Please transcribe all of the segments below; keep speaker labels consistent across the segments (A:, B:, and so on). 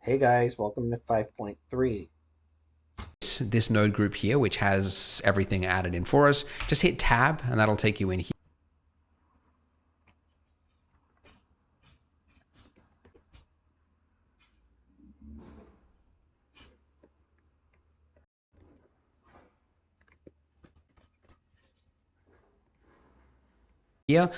A: Hey guys, welcome to 5.3.
B: This node group here, which has everything added in for us. Just hit tab and that'll take you in here. Here,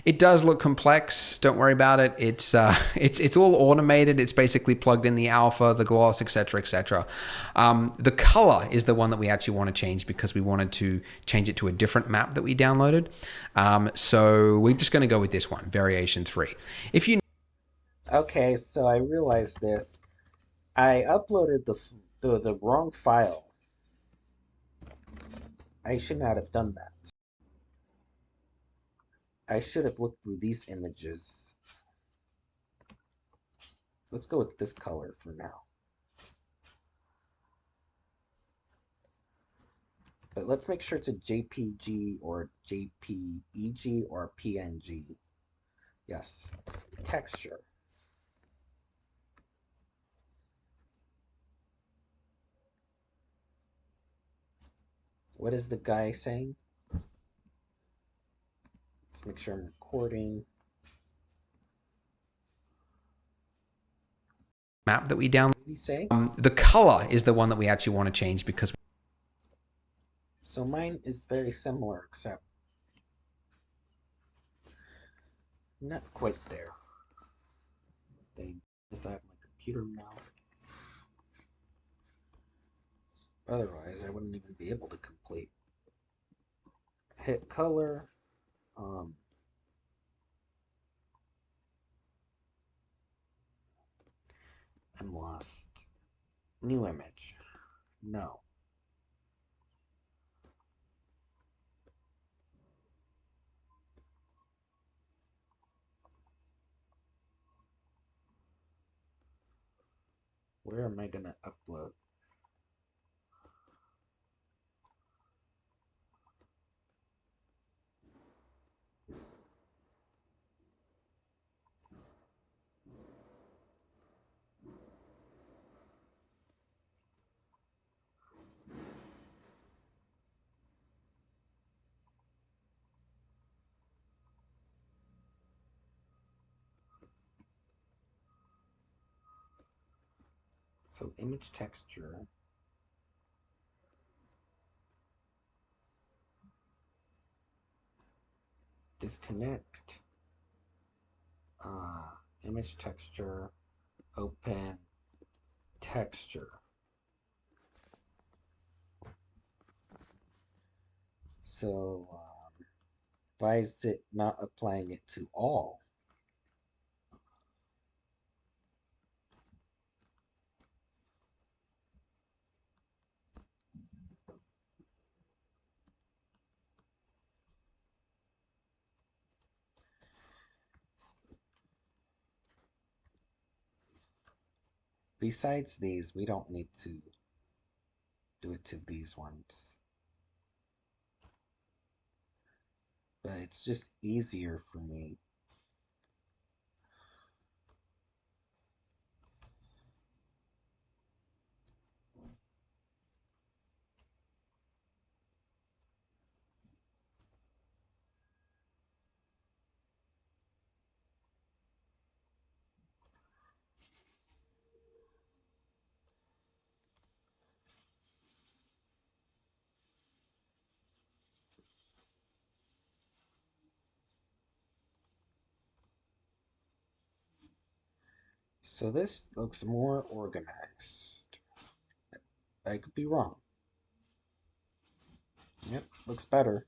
B: it does look complex. Don't worry about it. It's all automated. It's basically plugged in the alpha, the gloss, etc., etc. The color is the one that we actually want to change because we wanted to change it to a different map that we downloaded. So we're just going to go with this one, variation 3. If you
A: Okay, so I realized this. I uploaded the wrong file. I should not have done that. I should have looked through these images. Let's go with this color for now. But let's make sure it's a JPG or JPEG or PNG. Yes. Texture. What is the guy saying? Let's make sure I'm recording.
B: map that we downloaded,
A: What did he say?
B: the color is the one that we actually want to change because
A: So mine is very similar, except not quite there. Thing is that my computer now. Otherwise, I wouldn't even be able to complete. Hit color. Um, I'm lost. New image. No. Where am I gonna upload? So image texture. Disconnect. Uh, Image texture. Open texture. So why is it not applying it to all? Besides these, we don't need to do it to these ones. But it's just easier for me. So this looks more organized. I could be wrong. Yep, looks better.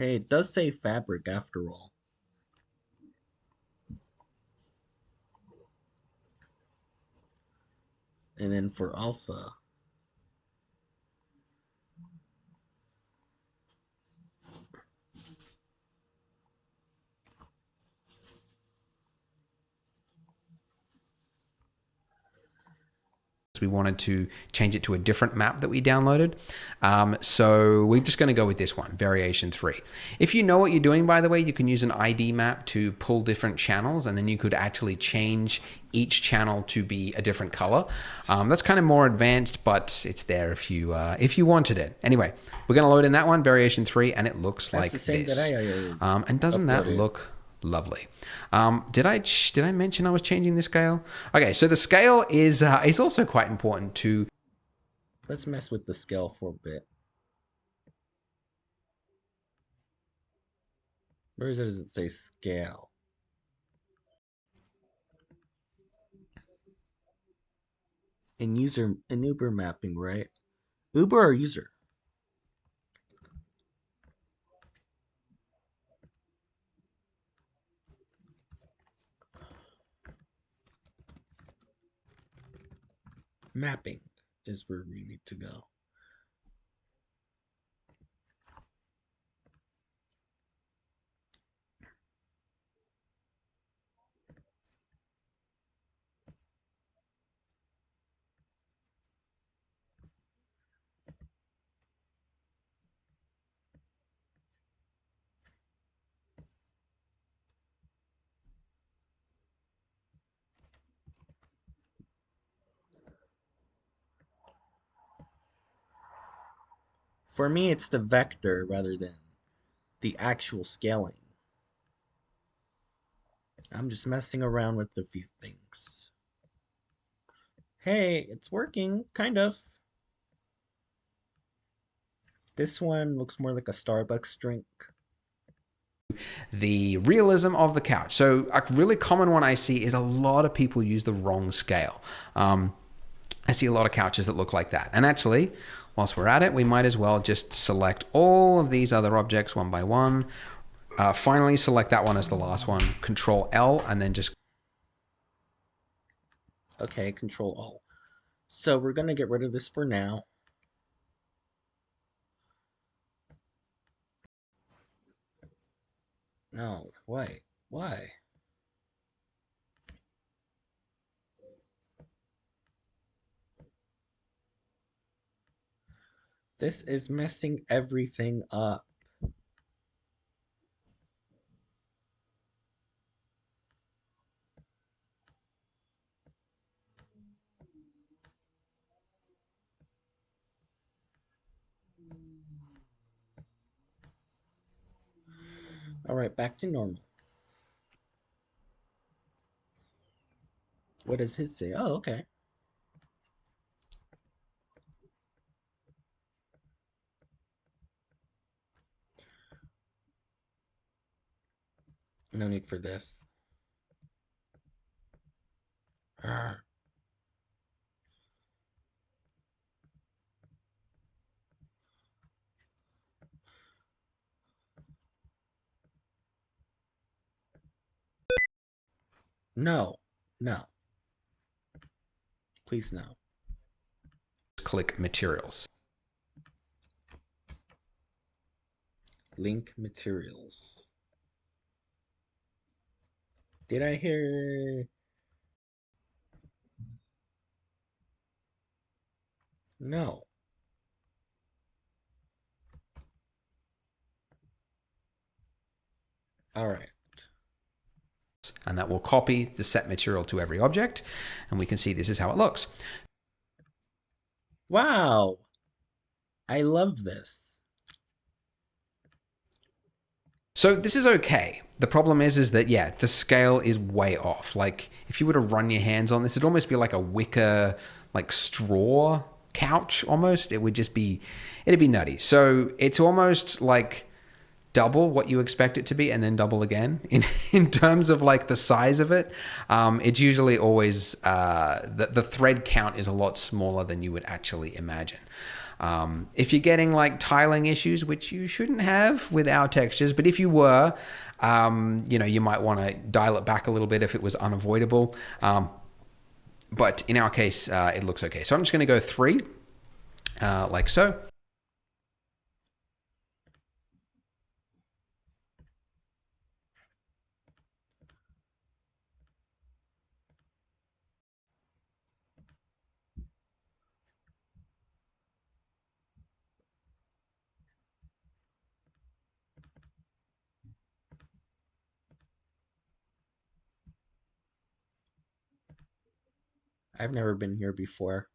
A: Hey, it does say fabric after all. And then for alpha,
B: we wanted to change it to a different map that we downloaded. So we're just going to go with this one, variation 3. If you know what you're doing, by the way, you can use an ID map to pull different channels, and then you could actually change each channel to be a different color. That's kind of more advanced, but it's there if you wanted it. Anyway, we're going to load in that one, variation 3, and it looks
C: That's
B: like
C: the same
B: this.
C: that I
B: And doesn't that
C: uploaded.
B: look lovely? Did I mention I was changing the scale? Okay, so the scale is also quite important to.
C: Let's mess with the scale for a bit. Where does it say scale? In Uber mapping, right? Uber or user? Mapping is where we need to go. For me, it's the vector rather than the actual scaling. I'm just messing around with a few things. Hey, it's working, kind of. This one looks more like a Starbucks drink.
B: The realism of the couch. So a really common one I see is a lot of people use the wrong scale. I see a lot of couches that look like that. And actually, whilst we're at it, we might as well just select all of these other objects one by one. Finally, select that one as the last one. Control L, and then just.
C: Okay, Control Alt. So we're gonna get rid of this for now. No, wait, why? This is messing everything up. Alright, back to normal. What does his say? Oh, okay. No need for this. Arr. No, no. Please no.
B: Click materials.
C: Link materials. Did I hear? No. Alright.
B: And that will copy the set material to every object. And we can see this is how it looks.
C: Wow. I love this.
B: So this is okay. The problem is that, yeah, the scale is way off. Like, if you were to run your hands on this, it'd almost be like a wicker, like straw couch almost. It would just be, it'd be nutty. So it's almost like double what you expect it to be and then double again in terms of like the size of it. It's usually always, the thread count is a lot smaller than you would actually imagine. If you're getting like tiling issues, which you shouldn't have with our textures, but if you were, you might want to dial it back a little bit if it was unavoidable. But in our case, it looks okay. So I'm just going to go 3, like so.
C: I've never been here before.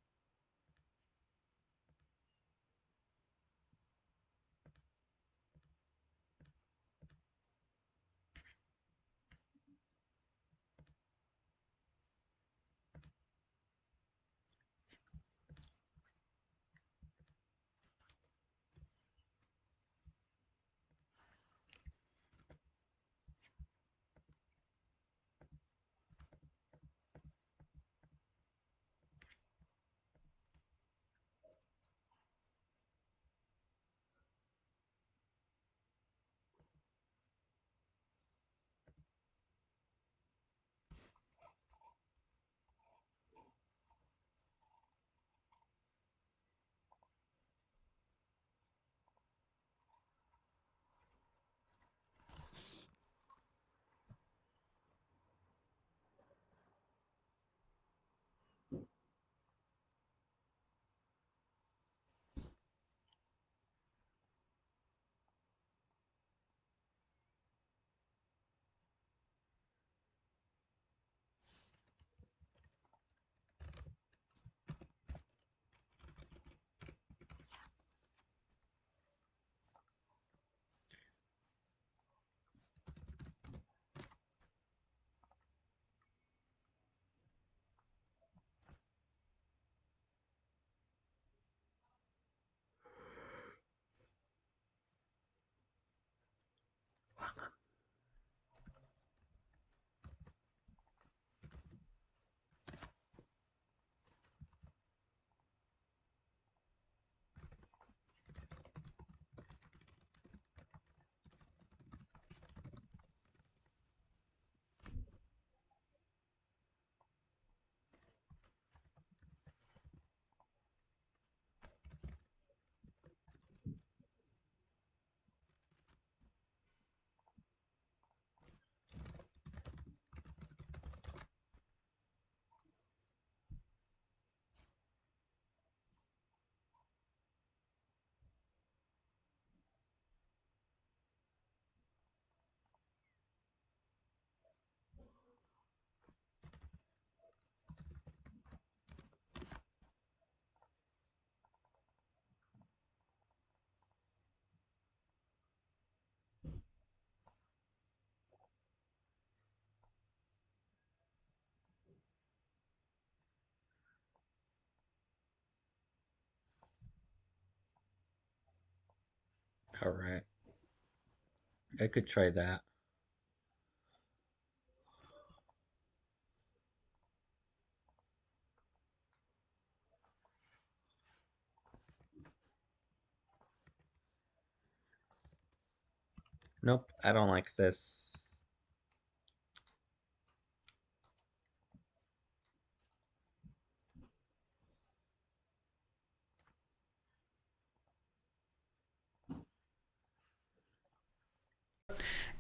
C: All right. I could try that. Nope, I don't like this.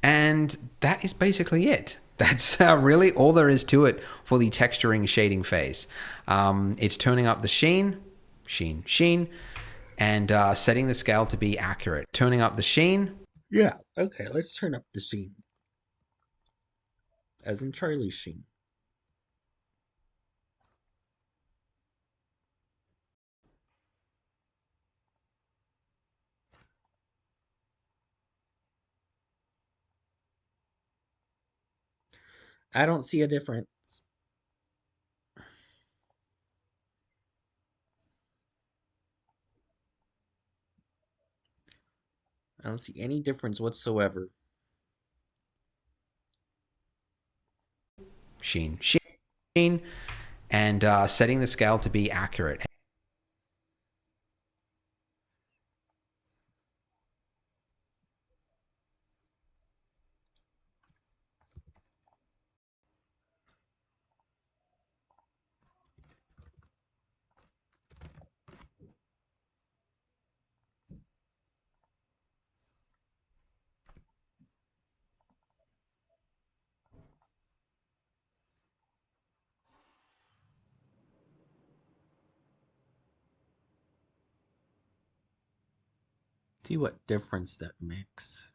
B: And that is basically it. That's really all there is to it for the texturing shading phase. It's turning up the sheen, and setting the scale to be accurate. Turning up the sheen.
C: Yeah, okay, let's turn up the sheen. As in Charlie Sheen. I don't see a difference. I don't see any difference whatsoever.
B: Sheen, and setting the scale to be accurate.
C: See what difference that makes.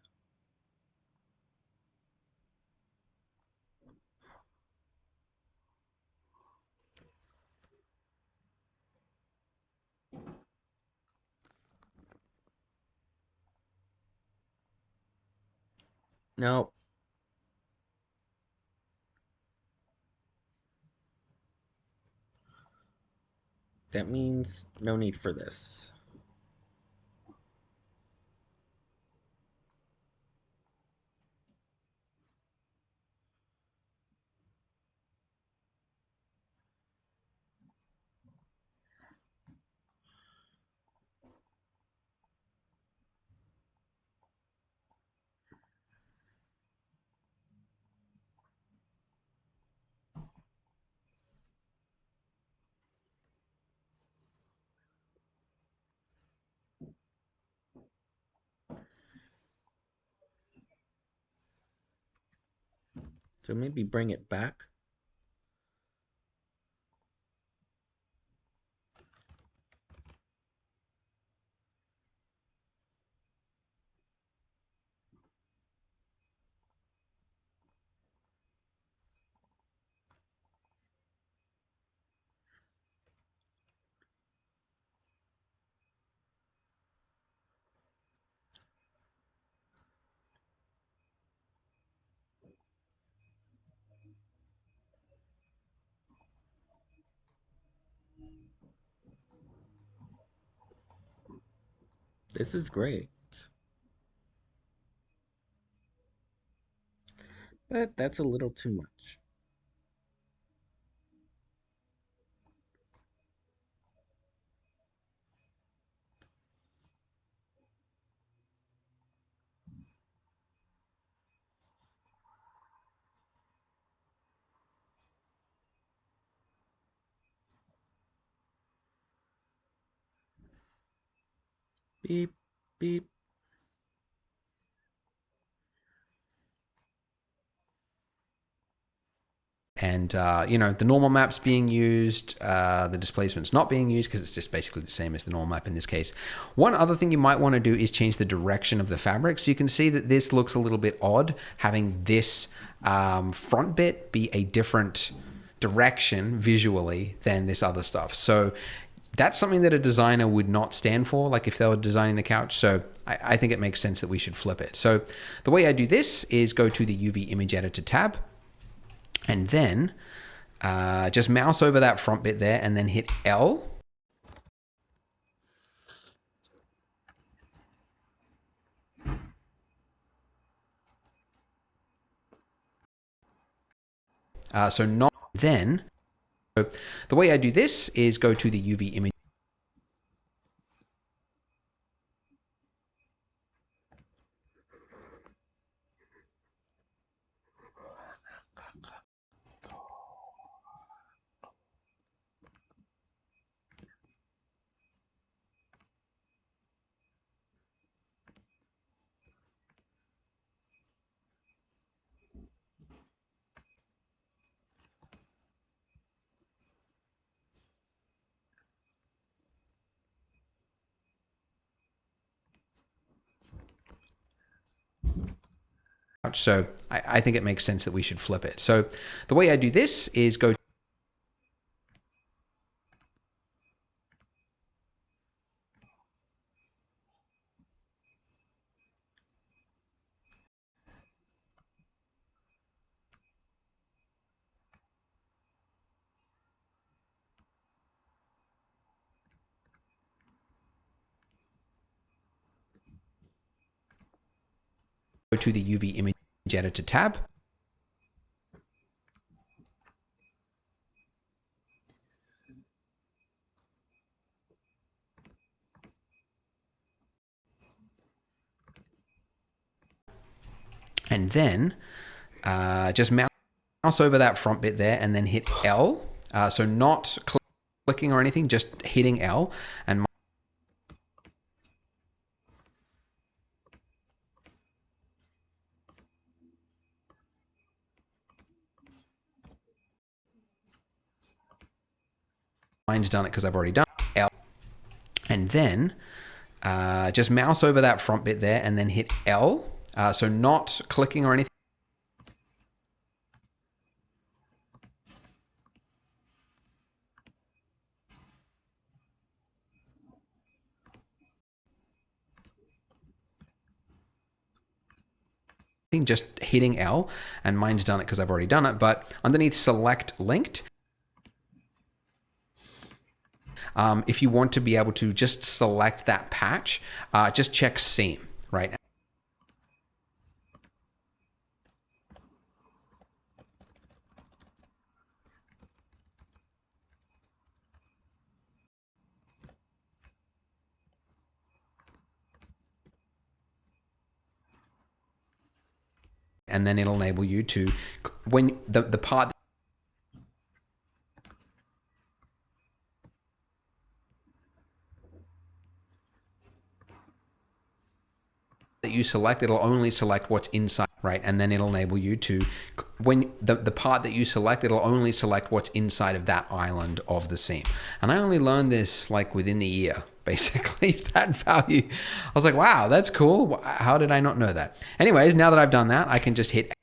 C: No. That means no need for this. So maybe bring it back. This is great. But that's a little too much. Beep, beep.
B: And the normal map's being used, the displacement's not being used because it's just basically the same as the normal map in this case. One other thing you might want to do is change the direction of the fabric. So you can see that this looks a little bit odd, having this front bit be a different direction visually than this other stuff. So that's something that a designer would not stand for, like if they were designing the couch. So I think it makes sense that we should flip it. So the way I do this is go to the UV Image Editor tab, and then just mouse over that front bit there and then hit L. So the way I do this is go to the UV Image. So I think it makes sense that we should flip it. So the way I do this is go to the UV Image Editor tab. And then just mouse over that front bit there and then hit L. So not clicking or anything, just hitting L. And mine's done it because I've already done L. And then just mouse over that front bit there and then hit L. So not clicking or anything. just hitting L, and mine's done it because I've already done it, but underneath select linked, if you want to be able to just select that patch, just check seam, right? And then it'll enable you to, when the part that you select, it'll only select what's inside, right? And then it'll enable you to, when the part that you select, it'll only select what's inside of that island of the seam. And I only learned this like within the year, basically, that value. I was like, wow, that's cool. How did I not know that? Anyways, now that I've done that, I can just hit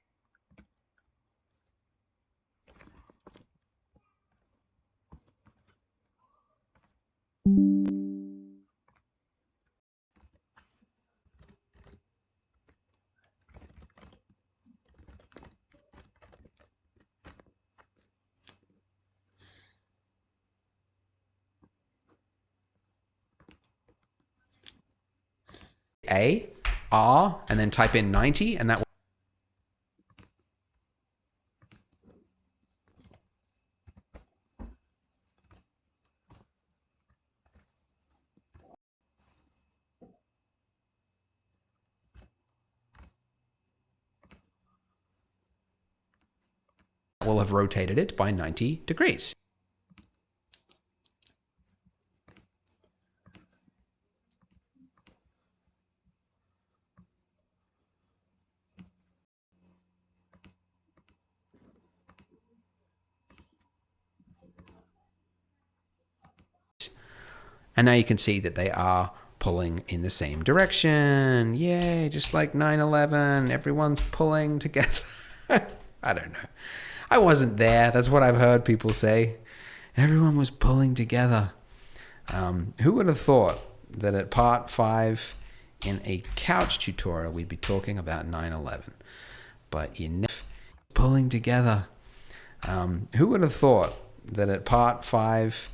B: A, R, and then type in 90, and that will have rotated it by 90 degrees. And now you can see that they are pulling in the same direction. Yay, just like 9/11, everyone's pulling together. I don't know. I wasn't there. That's what I've heard people say. Everyone was pulling together. Who would have thought that at part 5 in a couch tutorial we'd be talking about 9/11? But you never pulling together. Who would have thought that at part 5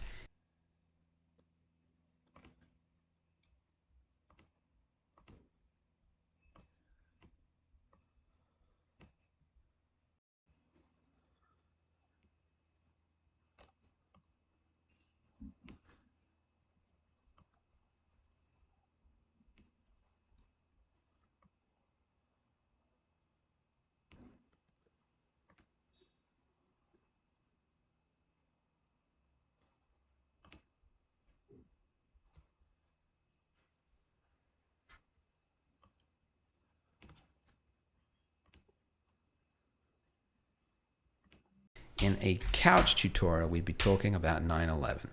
B: in a couch tutorial we'd be talking about 9/11,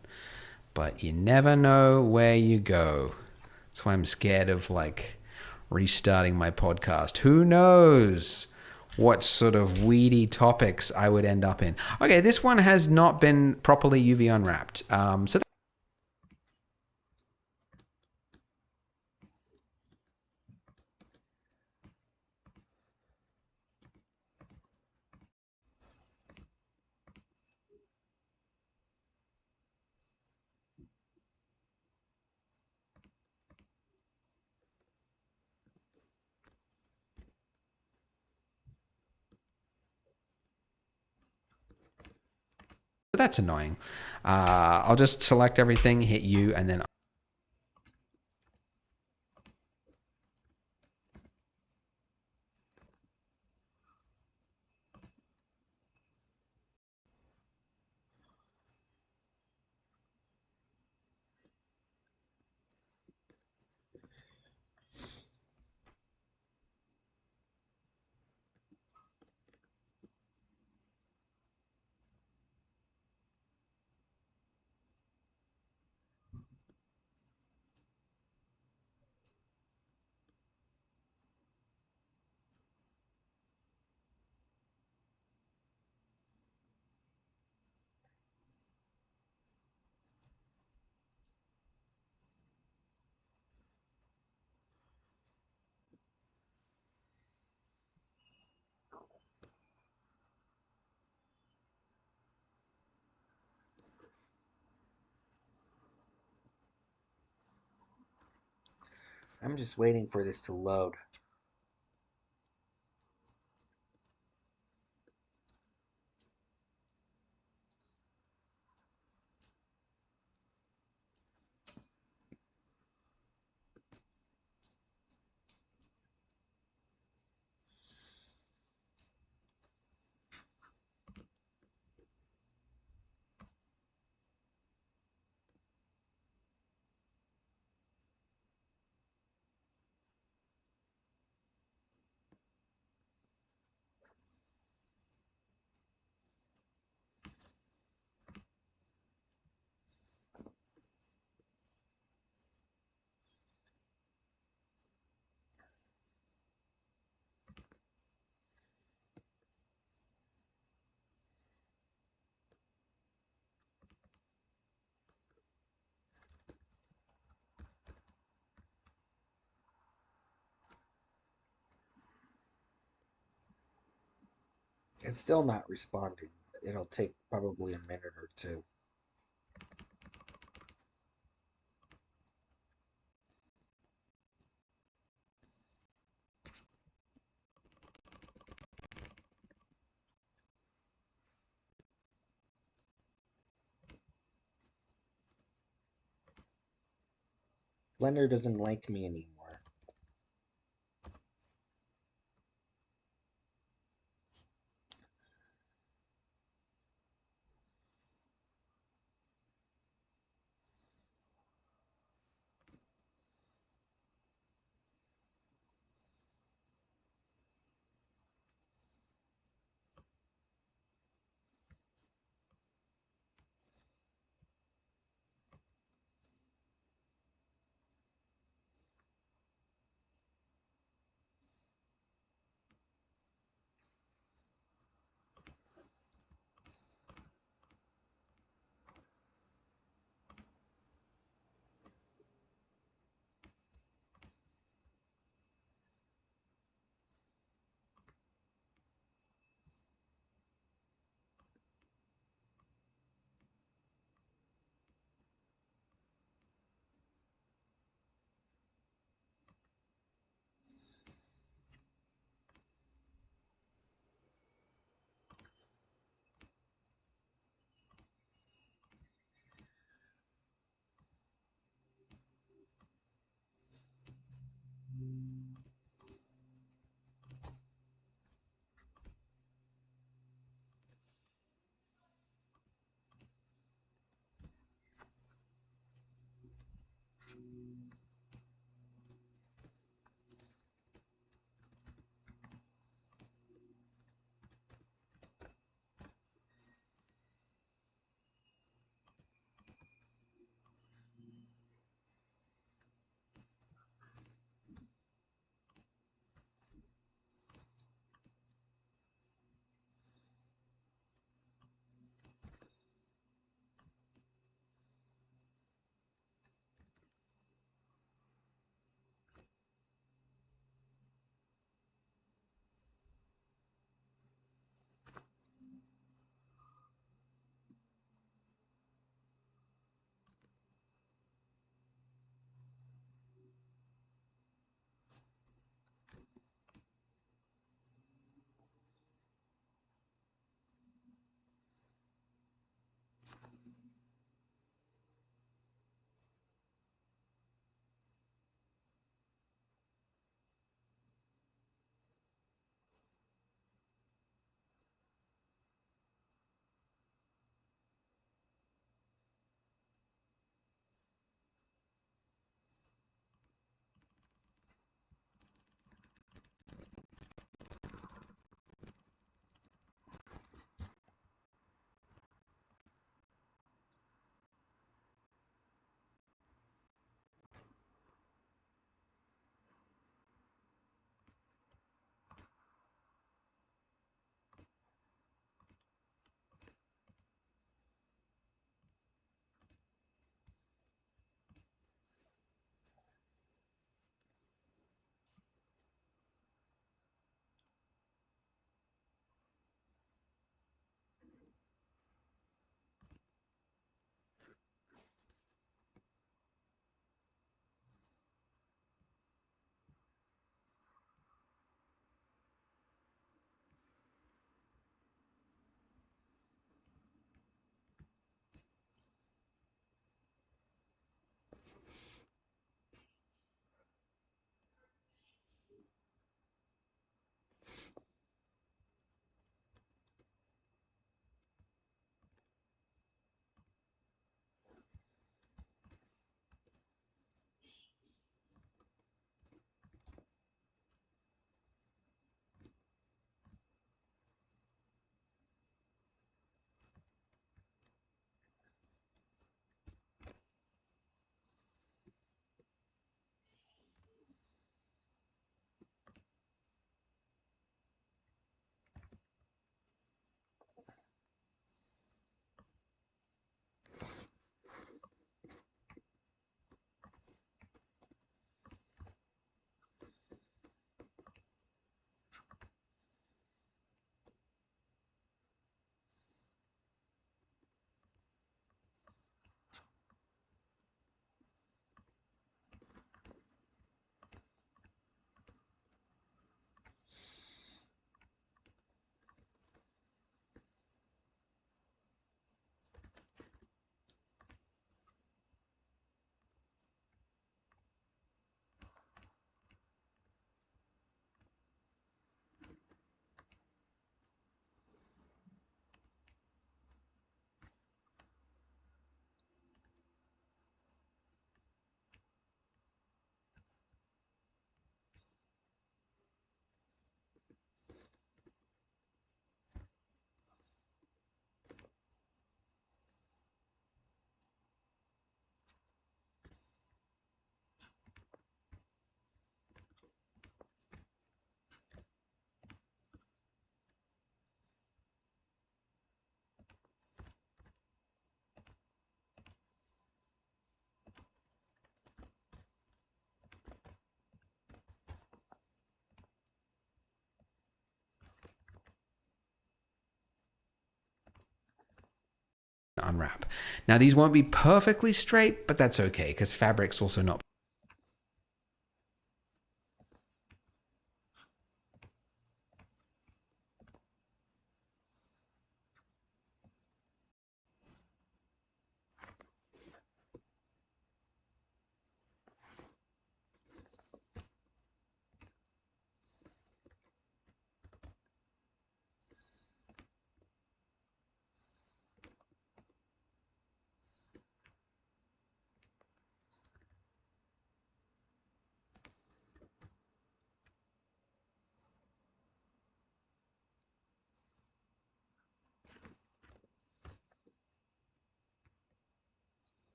B: but you never know where you go. That's why I'm scared of like restarting my podcast. Who knows what sort of weedy topics I would end up in. Okay, this one has not been properly UV unwrapped, so that's annoying. I'll just select everything, hit U, and then
A: I'm just waiting for this to load. It's still not responding. It'll take probably a minute or two. Blender doesn't like me anymore.
B: unwrap. Now these won't be perfectly straight, but that's okay because fabric's also not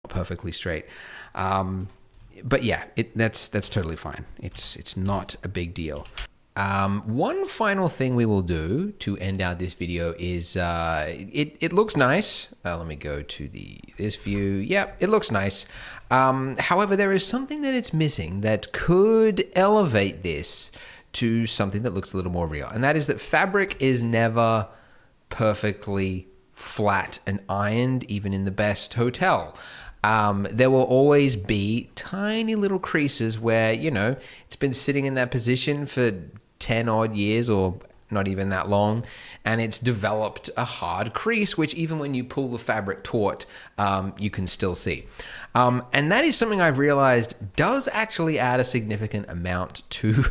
B: perfectly straight. But yeah, that's totally fine. It's not a big deal. One final thing we will do to end out this video is it looks nice. Let me go to this view. Yeah, it looks nice. However, there is something that it's missing that could elevate this to something that looks a little more real, and that is that fabric is never perfectly flat and ironed, even in the best hotel. There will always be tiny little creases where, you know, it's been sitting in that position for 10 odd years or not even that long, and it's developed a hard crease, which even when you pull the fabric taut, you can still see. And that is something I've realized does actually add a significant amount to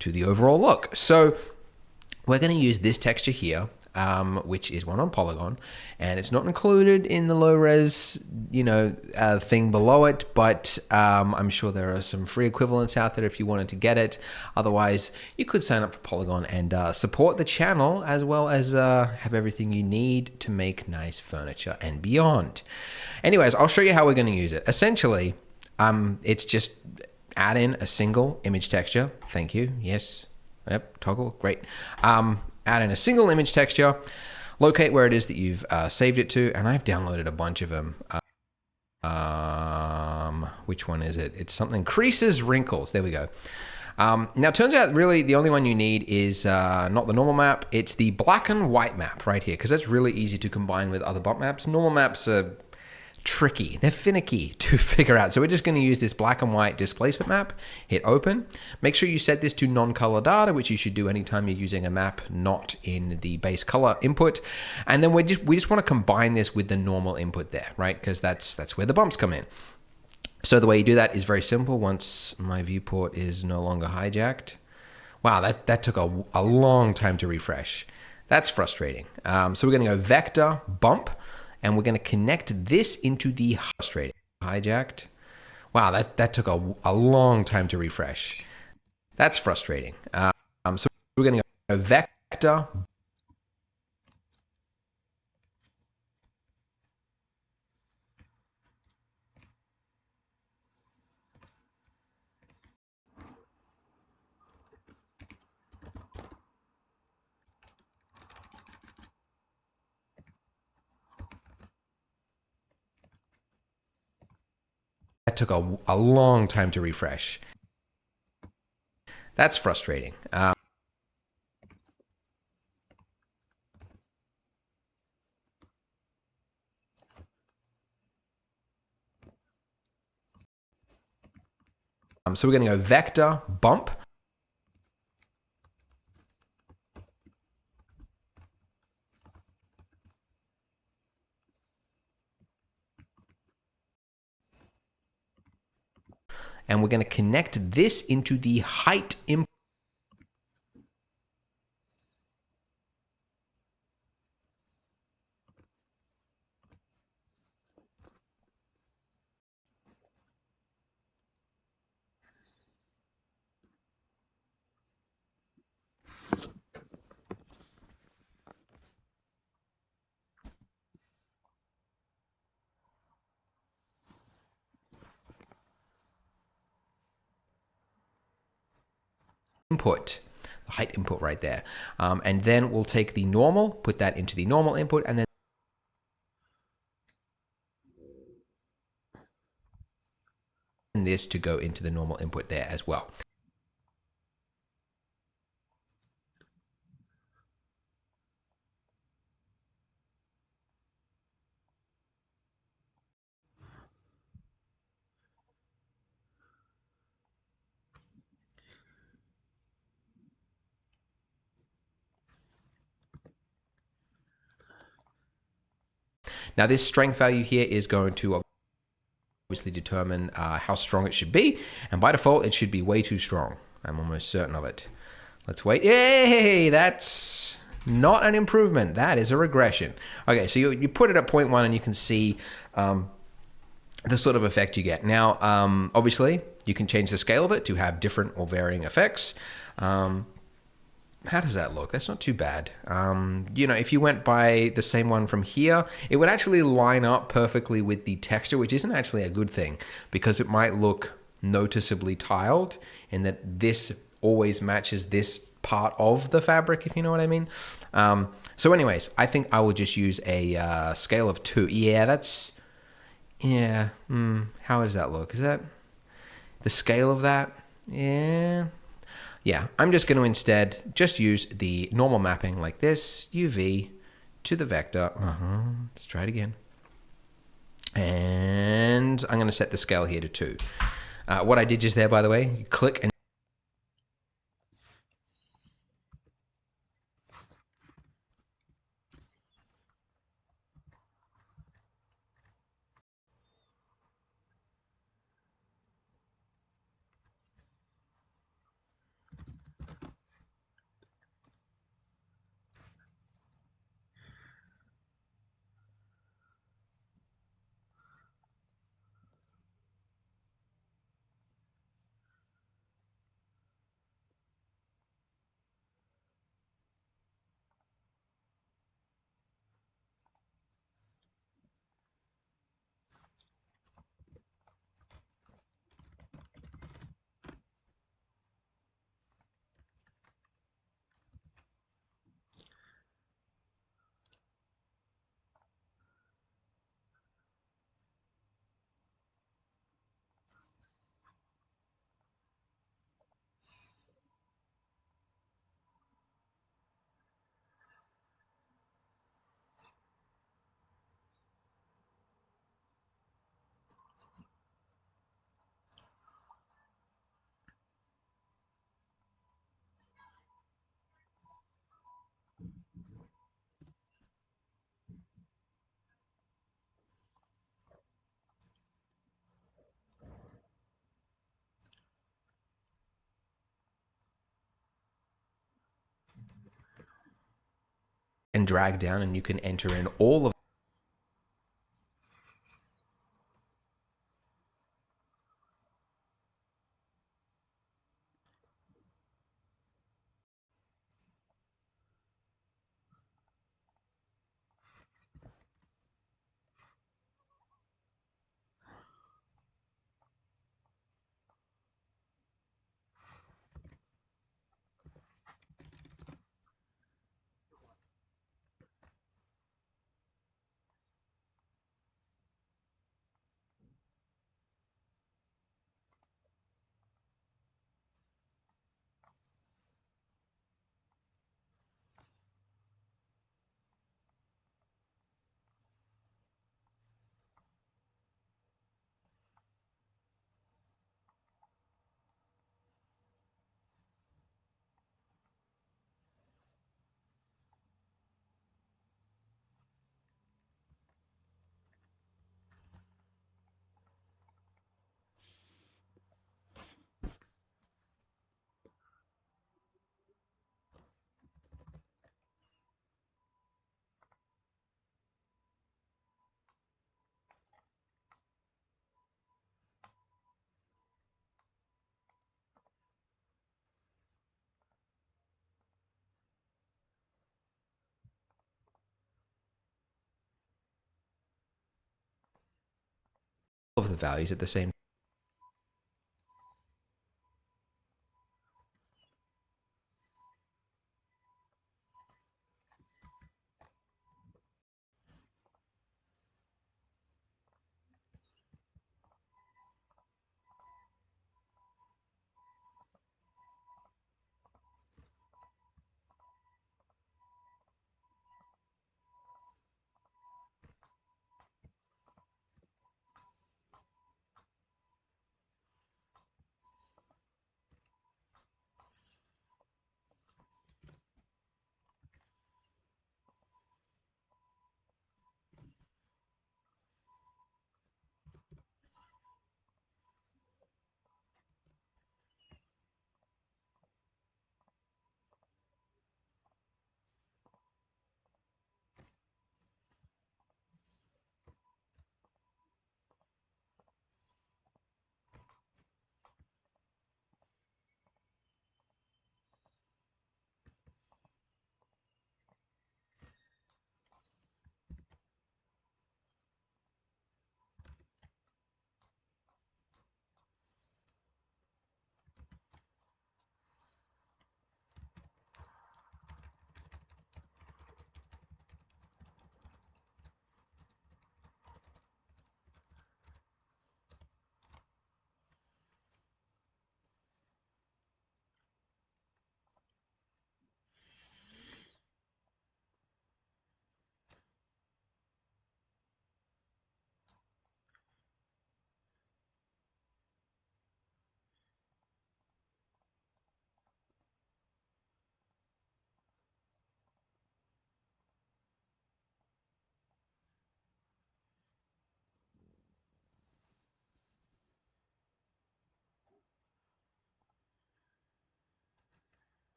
B: the overall look. So we're going to use this texture here, which is one on Polygon, and it's not included in the low res, thing below it, but I'm sure there are some free equivalents out there if you wanted to get it. Otherwise, you could sign up for Polygon and support the channel, as well as have everything you need to make nice furniture and beyond. Anyways, I'll show you how we're going to use it. Essentially, it's just add in a single image texture. Thank you. Yes. Yep. Toggle. Great. Add in a single image texture, locate where it is that you've saved it to, and I've downloaded a bunch of them. Which one is it? It's something creases, wrinkles. There we go. Now, it turns out really the only one you need is not the normal map. It's the black and white map right here, because that's really easy to combine with other bump maps. Normal maps are tricky. They're finicky to figure out. So we're just going to use this black and white displacement map. Hit open. Make sure you set this to non-color data, which you should do anytime you're using a map not in the base color input. And then we just want to combine this with the normal input there, right? Because that's where the bumps come in. So the way you do that is very simple. Once my viewport is no longer hijacked. Wow, that took a long time to refresh. That's frustrating. So we're going to go vector bump, and we're going to connect this into the frustrating hijacked. Wow, that took a long time to refresh. That's frustrating. So we're going to go vector. That took a long time to refresh. That's frustrating. So we're going to go vector bump. And we're going to connect this into the height input. input, the height input right there. And then we'll take the normal, put that into the normal input, and then this to go into the normal input there as well. Now this strength value here is going to obviously determine how strong it should be, and by default it should be way too strong. I'm almost certain of it. Let's wait. Yay! That's not an improvement. That is a regression. Okay, so you put it at 0.1 and you can see the sort of effect you get. Now, obviously, you can change the scale of it to have different or varying effects. How does that look? That's not too bad. You know, if you went by the same one from here, it would actually line up perfectly with the texture, which isn't actually a good thing because it might look noticeably tiled in that this always matches this part of the fabric, if you know what I mean. So anyways, I think I will just use a scale of 2. Yeah, that's... Yeah. How does that look? Is that the scale of that? Yeah. Yeah, I'm just going to instead just use the normal mapping like this, UV to the vector. Let's try it again. And I'm going to set the scale here to 2. What I did just there, by the way, you click and drag down, and you can enter in all of the values at the same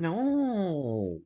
C: No.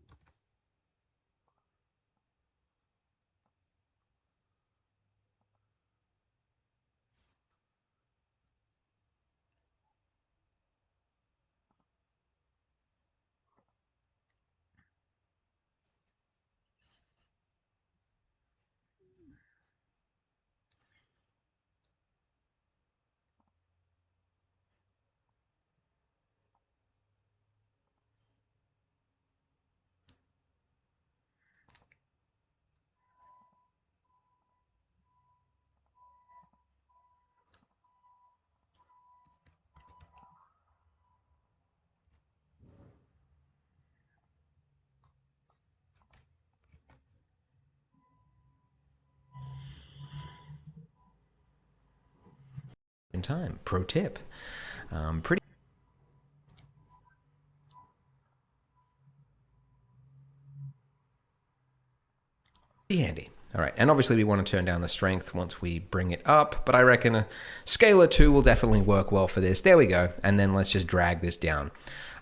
B: In time. Pro tip. Pretty handy. All right, and obviously we want to turn down the strength once we bring it up, but I reckon a scalar 2 will definitely work well for this. There we go, and then let's just drag this down.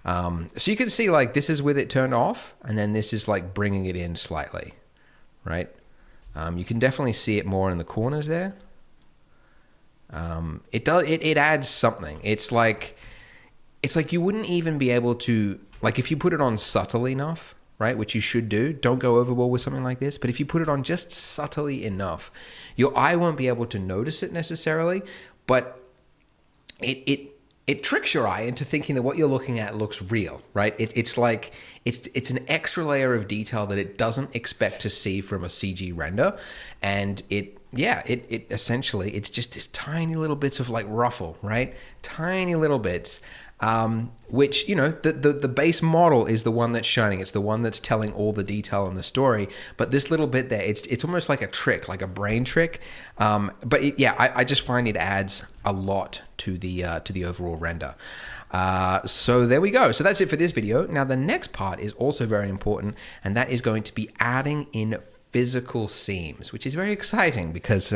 B: So you can see like this is with it turned off, and then this is like bringing it in slightly, right? You can definitely see it more in the corners there. It adds something. It's like you wouldn't even be able to, like if you put it on subtle enough, right, which you should do, don't go overboard with something like this, but if you put it on just subtly enough, your eye won't be able to notice it necessarily, but it tricks your eye into thinking that what you're looking at looks real, right? It's like it's an extra layer of detail that it doesn't expect to see from a CG render, and it essentially it's just this tiny little bits of like ruffle, right? Tiny little bits. Which, you know, the base model is the one that's shining. It's the one that's telling all the detail in the story. But this little bit there, it's almost like a trick, like a brain trick. But I just find it adds a lot to the overall render. So there we go. So that's it for this video. Now the next part is also very important, and that is going to be adding in physical seams, which is very exciting because